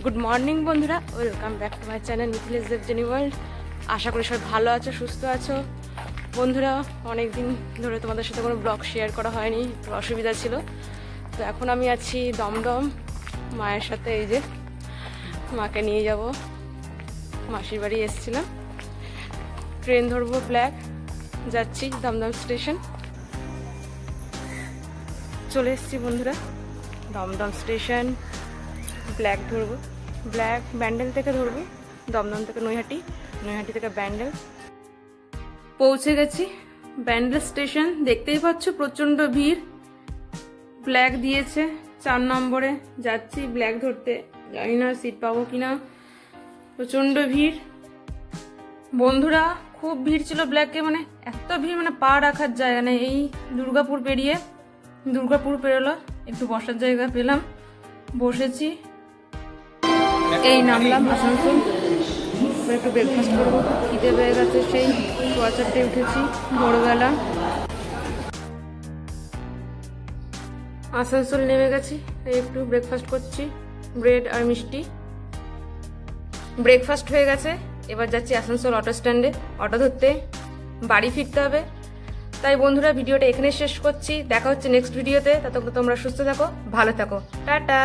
Good morning বন্ধুরা, welcome back to my channel Mithilesh Debjani world. আশা করি সবাই ভালো আছো, সুস্থ আছো। বন্ধুরা, অনেক দিন ধরে তোমাদের সাথে কোনো ব্লগ শেয়ার করা হয়নি, একটু অসুবিধা ছিল। তো এখন আমি আছি দমদম মায়ের সাথে। এই যে মাকে নিয়ে যাব, মাসির বাড়ি এসেছিলাম। ট্রেন ধরবো, ব্ল্যাক, যাচ্ছি দমদম স্টেশন। চলে এসেছি বন্ধুরা দমদম স্টেশন। ব্ল্যাক ধরবো, ব্ল্যাক ব্যান্ডেল থেকে ধরবো, দমদম থেকে নৈহাটি, নৈহাটি থেকে ব্যান্ডেল। পৌঁছে গেছি ব্যান্ডেল স্টেশন। দেখতেই পাচ্ছ প্রচন্ড ভিড়। ব্ল্যাক দিয়েছে 4 নম্বরে, যাচ্ছি ব্ল্যাক ধরতে। জানি না সিট পাবো কিনা, প্রচন্ড ভিড় বন্ধুরা। খুব ভিড় ছিল ব্ল্যাকে, মানে এত ভিড়, মানে পা রাখার জায়গা নেই। এই দুর্গাপুর পেরিয়ে, দুর্গাপুর পেরোলো, একটু বসার জায়গা পেলাম, বসেছি। এই নামলাম আসানসোল। একটু ব্রেকফাস্ট করবো, খিদে পেয়ে গেছে। সেই 4:15 উঠেছি ভোরবেলা। আসানসোল নেমে গেছি, একটু ব্রেকফাস্ট করছি, ব্রেড আর মিষ্টি। ব্রেকফাস্ট হয়ে গেছে, এবার যাচ্ছি আসানসোল অটো স্ট্যান্ডে অটো ধরতে, বাড়ি ফিরতে হবে। তাই বন্ধুরা, ভিডিওটা এখানে শেষ করছি। দেখা হচ্ছে নেক্সট ভিডিওতে। ততক্ষণ তোমরা সুস্থ থাকো, ভালো থাকো, টাটা।